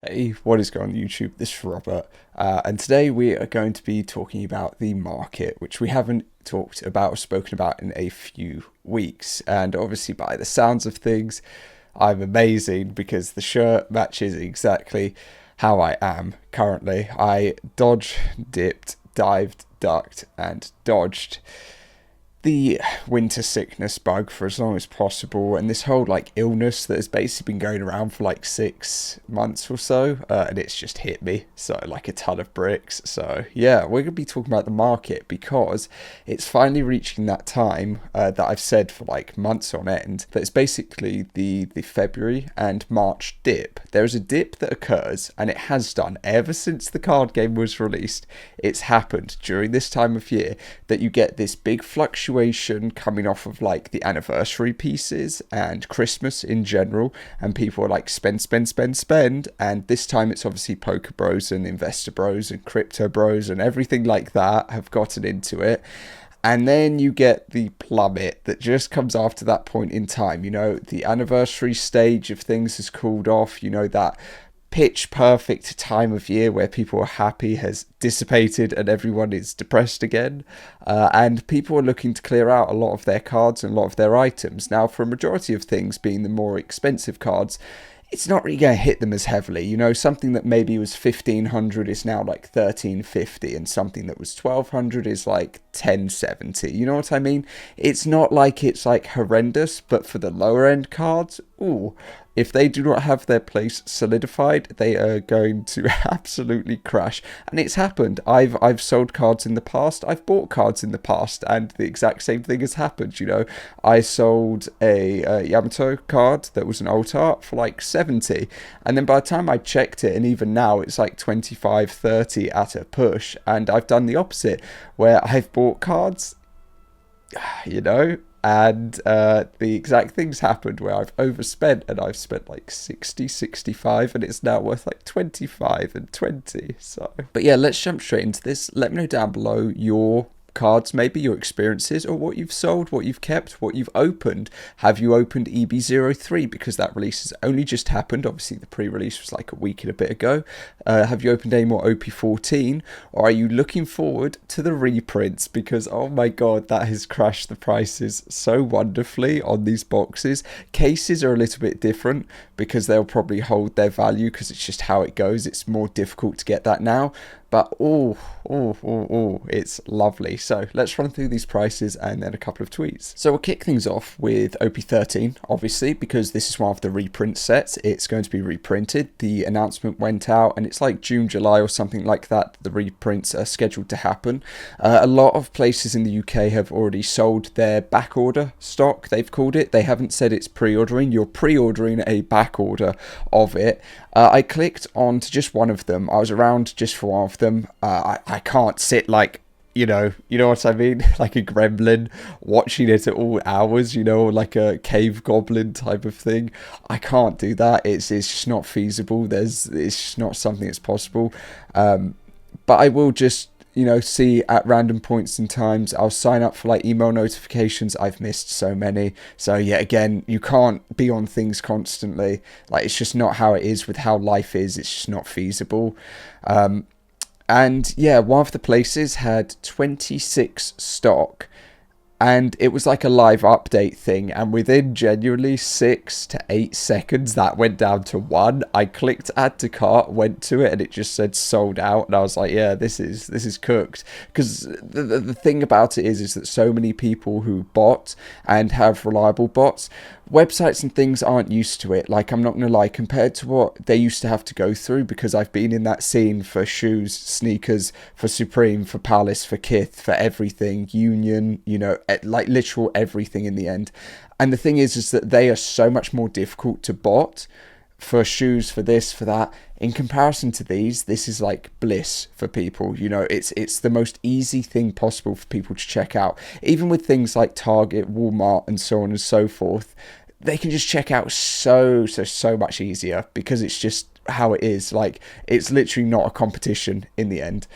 Hey, what is going on YouTube? This is Robert, and today we are going to be talking about the market, which we haven't talked about or spoken about in a few weeks. And obviously, by the sounds of things, I'm amazing because the shirt matches exactly how I am currently. I dodged, dipped, dived, ducked, and dodged the winter sickness bug for as long as possible, and this whole like illness that has basically been going around for like 6 months or so, and it's just hit me so like a ton of bricks. So yeah, we're gonna be talking about the market because it's finally reaching that time that I've said for like months on end, but it's basically the February and March dip. There's a dip that occurs, and it has done ever since the card game was released. It's happened during this time of year that you get this big fluctuation coming off of like the anniversary pieces and Christmas in general, and people are like spend, and this time it's obviously poker bros and investor bros and crypto bros and everything like that have gotten into it. And then you get the plummet that just comes after that point in time. You know, the anniversary stage of things has cooled off. You know, that pitch perfect time of year where people are happy has dissipated and everyone is depressed again, and people are looking to clear out a lot of their cards and a lot of their items. Now, for a majority of things being the more expensive cards, it's not really going to hit them as heavily. You know, something that maybe was 1500 is now like 1350, and something that was 1200 is like 1070. You know what I mean? It's not like it's like horrendous, but for the lower end cards, ooh, if they do not have their place solidified, they are going to absolutely crash. And it's happened. I've sold cards in the past. I've bought cards in the past, and the exact same thing has happened. You know, I sold a Yamato card that was an alt art for like 70, and then by the time I checked it, and even now it's like 25, 30 at a push. And I've done the opposite, where I've bought cards, you know, and the exact things happened where I've overspent, and I've spent like 60, 65, and it's now worth like 25 and 20. So but yeah, let's jump straight into this. Let me know down below your cards, maybe your experiences, or what you've sold, what you've kept, what you've opened. Have you opened EB03 because that release has only just happened? Obviously the pre-release was like a week and a bit ago. Have you opened any more OP14, or are you looking forward to the reprints? Because oh my god, that has crashed the prices so wonderfully on these boxes. Cases are a little bit different because they'll probably hold their value because it's just how it goes. It's more difficult to get that now, but it's lovely. So let's run through these prices and then a couple of tweets. So we'll kick things off with OP13, obviously, because this is one of the reprint sets. It's going to be reprinted. The announcement went out, and it's like June, July or something like that. The reprints are scheduled to happen. A lot of places in the UK have already sold their back order stock, they've called it. They haven't said it's pre-ordering. You're pre-ordering a back order of it. I clicked on to just one of them. I was around just for one of them. I can't sit like, you know what I mean? Like a gremlin watching it at all hours, you know, like a cave goblin type of thing. I can't do that. It's just not feasible. It's just not something that's possible. But I will just, you know, see at random points in times. I'll sign up for like email notifications. I've missed so many. So yeah, again, you can't be on things constantly. Like, it's just not how it is with how life is. It's just not feasible. And yeah, one of the places had 26 stock, and it was like a live update thing, and within genuinely 6 to 8 seconds that went down to 1. I clicked add to cart, went to it, and it just said sold out, and I was like, yeah, this is cooked. Because the thing about it is that so many people who bot and have reliable bots, websites and things aren't used to it. Like, I'm not gonna lie, compared to what they used to have to go through, because I've been in that scene for shoes, sneakers, for Supreme, for Palace, for Kith, for everything, Union, you know, like literal everything in the end. And the thing is that they are so much more difficult to bot. For shoes, for this, for that, in comparison to these, this is like bliss for people. You know, it's the most easy thing possible for people to check out. Even with things like Target, Walmart, and so on and so forth, they can just check out so much easier, because it's just how it is. Like, it's literally not a competition in the end.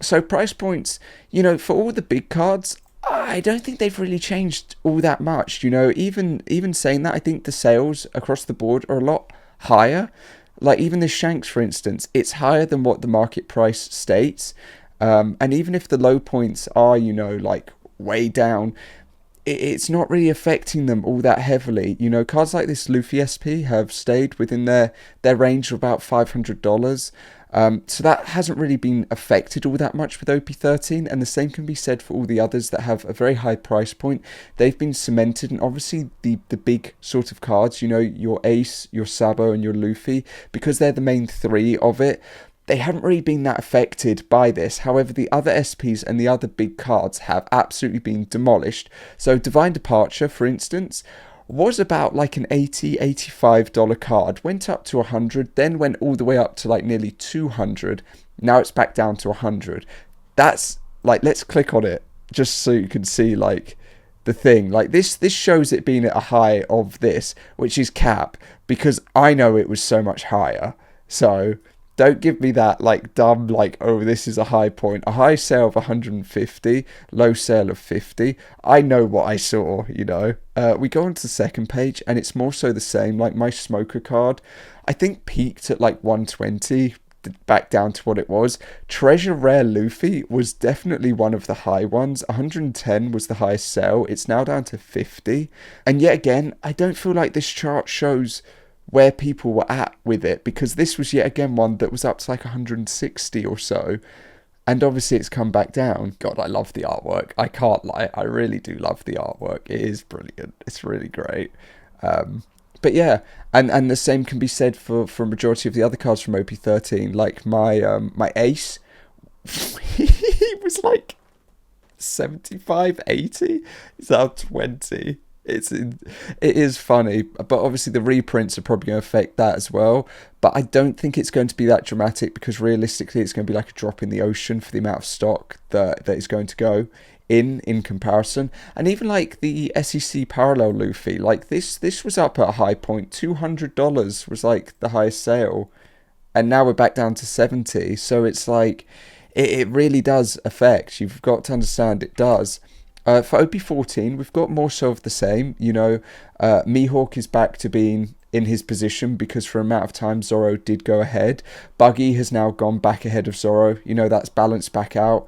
So price points, you know, for all the big cards, I don't think they've really changed all that much. You know, even saying that, I think the sales across the board are a lot higher. Like even the Shanks, for instance, it's higher than what the market price states. And even if the low points are, you know, like way down, it's not really affecting them all that heavily. You know, cards like this Luffy SP have stayed within their range of about $500. So that hasn't really been affected all that much with OP13, and the same can be said for all the others that have a very high price point. They've been cemented, and obviously the big sort of cards, you know, your Ace, your Sabo, and your Luffy, because they're the main three of it, they haven't really been that affected by this. However, the other SPs and the other big cards have absolutely been demolished. So Divine Departure, for instance, was about like an $80-$85 card, went up to 100, then went all the way up to like nearly 200. Now it's back down to 100. That's like, let's click on it just so you can see like the thing. Like this shows it being at a high of this, which is cap, because I know it was so much higher. So don't give me that like dumb, like, oh, this is a high point. A high sale of 150, low sale of 50. I know what I saw, you know. We go on to the second page, and it's more so the same. Like my Smoker card, I think peaked at like 120, back down to what it was. Treasure Rare Luffy was definitely one of the high ones. 110 was the highest sale. It's now down to 50. And yet again, I don't feel like this chart shows where people were at with it, because this was yet again one that was up to like 160 or so, and obviously it's come back down. God, I love the artwork. I can't lie, I really do love the artwork. It is brilliant. It's really great. But yeah, and the same can be said for a majority of the other cards from OP13. Like my Ace, he was like 75, 80. He's now 20. It is funny, but obviously the reprints are probably going to affect that as well. But I don't think it's going to be that dramatic, because realistically it's going to be like a drop in the ocean for the amount of stock that is going to go in comparison. And even like the SEC parallel Luffy, like this was up at a high point. $200 was like the highest sale, and now we're back down to 70. So it's like it really does affect. You've got to understand it does. For OP14, we've got more so of the same. You know, Mihawk is back to being in his position, because for an amount of time Zoro did go ahead. Buggy has now gone back ahead of Zoro. You know, that's balanced back out.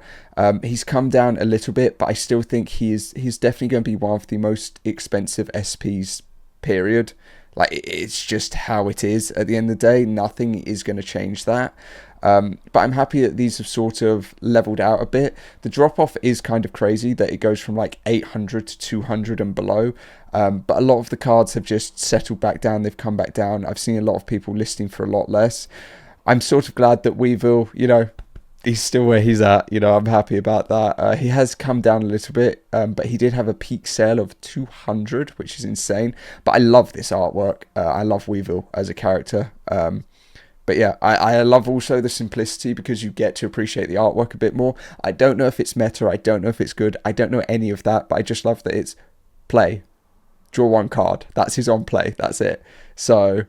He's come down a little bit, but I still think he's definitely going to be one of the most expensive SPs, period. Like, it's just how it is at the end of the day. Nothing is going to change that. But I'm happy that these have sort of leveled out a bit. The drop off is kind of crazy, that it goes from like 800 to 200 and below. But a lot of the cards have just settled back down. They've come back down. I've seen a lot of people listing for a lot less. I'm sort of glad that Weevil, you know, he's still where he's at. You know, I'm happy about that. He has come down a little bit, but he did have a peak sale of 200, which is insane. But I love this artwork. I love Weevil as a character. But yeah, I love also the simplicity, because you get to appreciate the artwork a bit more. I don't know if it's meta, I don't know if it's good, I don't know any of that, but I just love that it's play, draw one card, that's his on play, that's it. So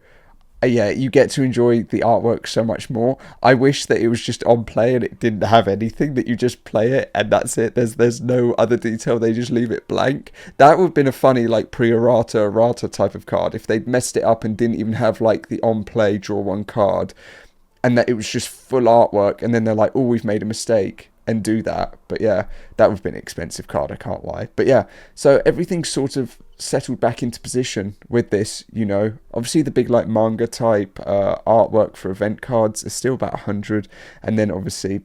yeah, you get to enjoy the artwork so much more. I wish that it was just on play and it didn't have anything, that you just play it and that's it. There's no other detail, they just leave it blank. That would have been a funny like errata type of card, if they'd messed it up and didn't even have like the on play draw one card, and that it was just full artwork, and then they're like, oh, we've made a mistake, and do that. But yeah, that would have been an expensive card, I can't lie. But yeah, so everything's sort of settled back into position with this, you know. Obviously the big like manga type artwork for event cards is still about 100, and then obviously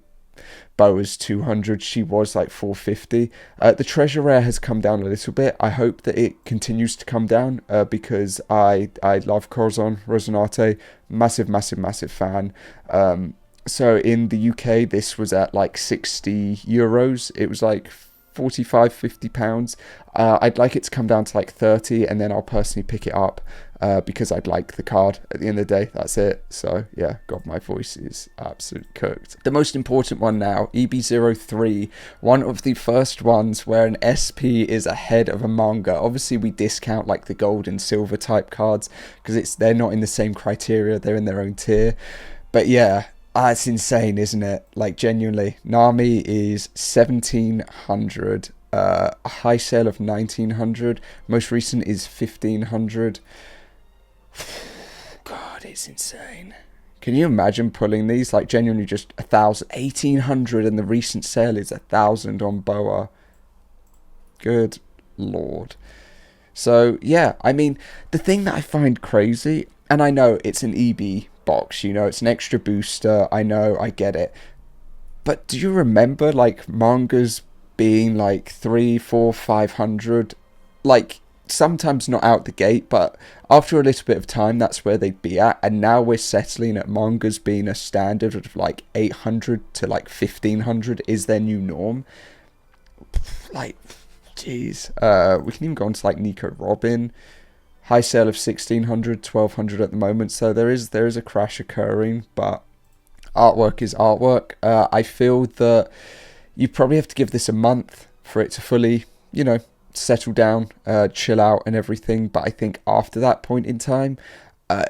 Boa's 200, she was like 450. The treasure rare has come down a little bit. I hope that it continues to come down, because I love Corazon Rosinante, massive fan. So in the UK, this was at like 60 euros. It was like 45-50 pounds. I'd like it to come down to like 30, and then I'll personally pick it up, because I'd like the card at the end of the day. That's it. So yeah, God, my voice is absolutely cooked. The most important one now, EB03, one of the first ones where an SP is ahead of a manga. Obviously we discount like the gold and silver type cards, because they're not in the same criteria, they're in their own tier. But yeah, it's insane, isn't it? Like, genuinely, Nami is 1,700, a high sale of 1,900, most recent is 1,500. God, it's insane. Can you imagine pulling these? Like, genuinely just 1,000, 1,800, and the recent sale is 1,000 on BOA. Good Lord. So, yeah, I mean, the thing that I find crazy, and I know it's an EB box, you know, it's an extra booster, I know, I get it. But do you remember, like, mangas being, like, 3, 4, 500? Like, sometimes not out the gate, but after a little bit of time, that's where they'd be at. And now we're settling at mangas being a standard of, like, 800 to, like, 1,500 is their new norm. Like, jeez. We can even go on to, like, Nico Robin. High sale of 1,600, 1,200 at the moment. So there is a crash occurring, but artwork is artwork. I feel that you probably have to give this a month for it to fully, you know, settle down, chill out and everything. But I think after that point in time,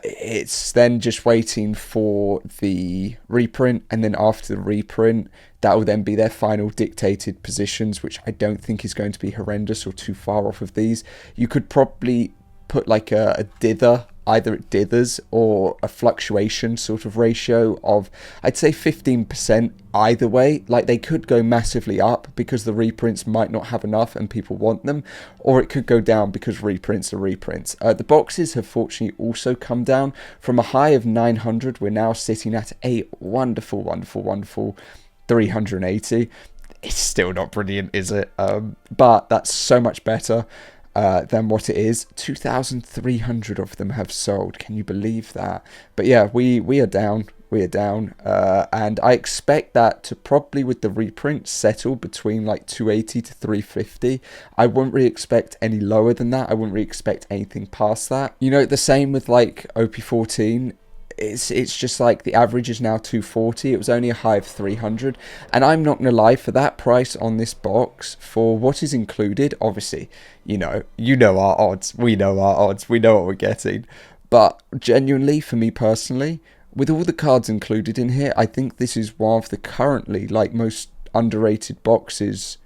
it's then just waiting for the reprint, and then after the reprint, that will then be their final dictated positions, which I don't think is going to be horrendous or too far off of these. You could probably put like a dither, either it dithers or a fluctuation sort of ratio of, I'd say 15% either way. Like, they could go massively up because the reprints might not have enough and people want them, or it could go down because reprints are reprints. The boxes have fortunately also come down from a high of 900. We're now sitting at a wonderful 380. It's still not brilliant, is it? But that's so much better than what it is. 2,300 of them have sold. Can you believe that? But yeah, we are down. And I expect that to probably, with the reprint, settle between like 280 to 350. I wouldn't really expect any lower than that. I wouldn't really expect anything past that. You know, the same with like OP14. It's just like the average is now 240. It was only a high of 300, and I'm not gonna lie, for that price on this box, for what is included, obviously, you know our odds, we know our odds, we know what we're getting. But genuinely, for me personally, with all the cards included in here, I think this is one of the currently like most underrated boxes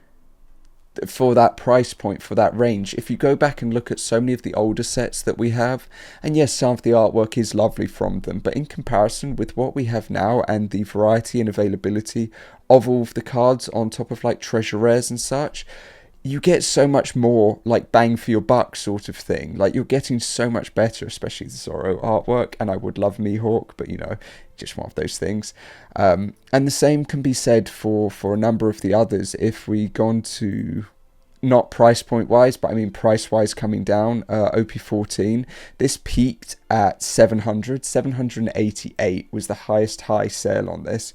for that price point, for that range. If you go back and look at so many of the older sets that we have, and yes, some of the artwork is lovely from them, but in comparison with what we have now and the variety and availability of all of the cards on top of like treasure rares and such, you get so much more like bang for your buck sort of thing. Like, you're getting so much better, especially the Zoro artwork, and I would love Mihawk, but you know, just one of those things. And the same can be said for a number of the others. If we go on to, not price point wise, but I mean price wise coming down, OP14, this peaked at 788 was the highest high sale on this.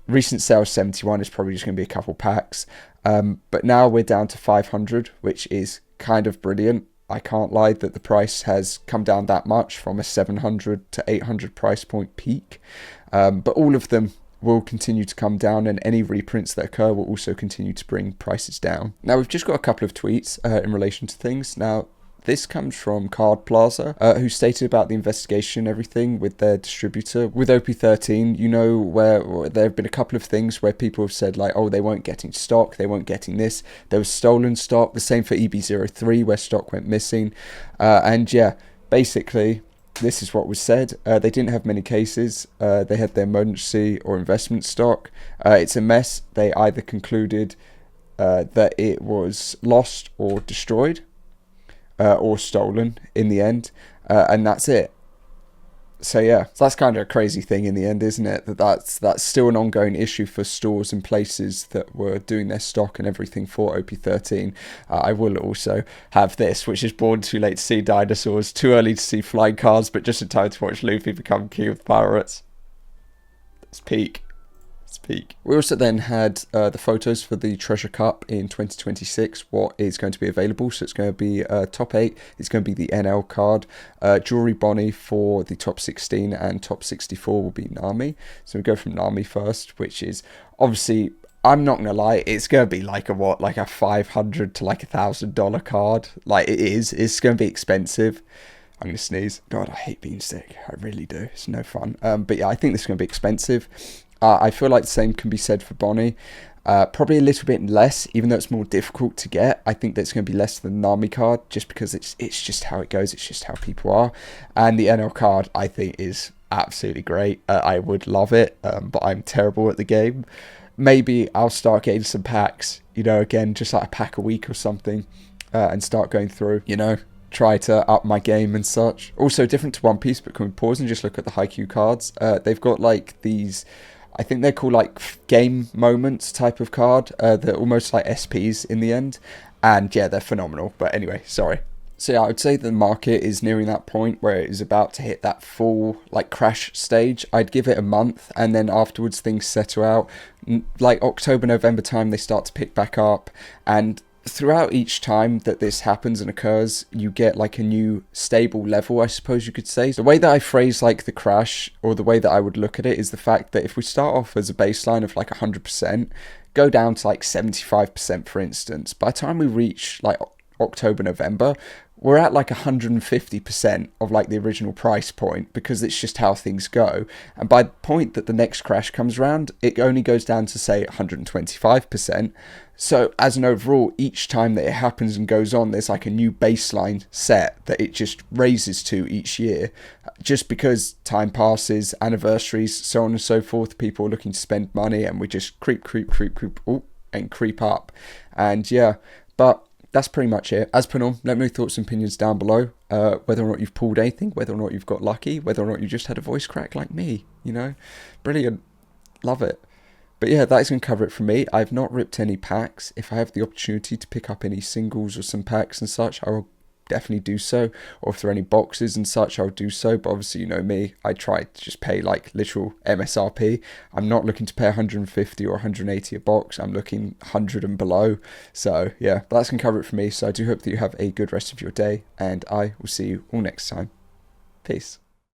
Recent sale 71 is probably just going to be a couple packs. But now we're down to 500, which is kind of brilliant. I can't lie that the price has come down that much from a 700 to 800 price point peak. But all of them will continue to come down, and any reprints that occur will also continue to bring prices down. Now, we've just got a couple of tweets in relation to things. Now, this comes from Card Plaza, who stated about the investigation and everything with their distributor. With OP13, you know, where there have been a couple of things where people have said, like, oh, they weren't getting stock, they weren't getting this. There was stolen stock. The same for EB03, where stock went missing. And yeah, basically, this is what was said. They didn't have many cases. They had their emergency or investment stock. It's a mess. They either concluded that it was lost or destroyed, or stolen in the end, and that's it. So yeah, so that's kind of a crazy thing in the end, isn't it? That's still an ongoing issue for stores and places that were doing their stock and everything for OP13. I will also have this, which is Born Too Late to See Dinosaurs, Too Early to See Flying Cars, but just in time to watch Luffy become king of pirates. It's peak. We also then had the photos for the Treasure Cup in 2026, what is going to be available. So it's going to be top 8, it's going to be the NL card. Jewelry Bonnie for the top 16, and top 64 will be Nami. So we go from Nami first, which is obviously, I'm not going to lie, it's going to be like a $500 to like $1,000 card. Like, it's going to be expensive. I'm going to sneeze. God, I hate being sick. I really do. It's no fun. But yeah, I think this is going to be expensive. I feel like the same can be said for Bonnie. Probably a little bit less, even though it's more difficult to get. I think that's going to be less than the Nami card, just because it's just how it goes. It's just how people are. And the NL card, I think, is absolutely great. I would love it, but I'm terrible at the game. Maybe I'll start getting some packs, again, just like a pack a week or something, and start going through, try to up my game and such. Also different to One Piece, but can we pause and just look at the Haikyuu cards? They've got like these, I think they're called like game moments type of card. They're almost like SPs in the end. And yeah, they're phenomenal. But anyway, sorry. So yeah, I would say the market is nearing that point where it is about to hit that full like crash stage. I'd give it a month, and then afterwards things settle out. Like October, November time, they start to pick back up, and throughout each time that this happens and occurs, you get like a new stable level, I suppose you could say. The way that I phrase like the crash, or the way that I would look at it, is the fact that if we start off as a baseline of like 100%, go down to like 75% for instance, by the time we reach like October, November, we're at like 150% of like the original price point, because it's just how things go. And by the point that the next crash comes around, it only goes down to say 125%. So as an overall, each time that it happens and goes on, there's like a new baseline set that it just raises to each year, just because time passes, anniversaries, so on and so forth. People are looking to spend money, and we just creep and creep up. And yeah, but that's pretty much it. As per normal, let me know your thoughts and opinions down below. Whether or not you've pulled anything, whether or not you've got lucky, whether or not you just had a voice crack like me, Brilliant. Love it. But yeah, that is going to cover it for me. I've not ripped any packs. If I have the opportunity to pick up any singles or some packs and such, I will definitely do so. Or if there are any boxes and such, I'll do so. But obviously, you know me, I try to just pay like literal MSRP. I'm not looking to pay 150 or 180 a box. I'm looking 100 and below. So yeah, but that's going to cover it for me. So I do hope that you have a good rest of your day, and I will see you all next time. Peace.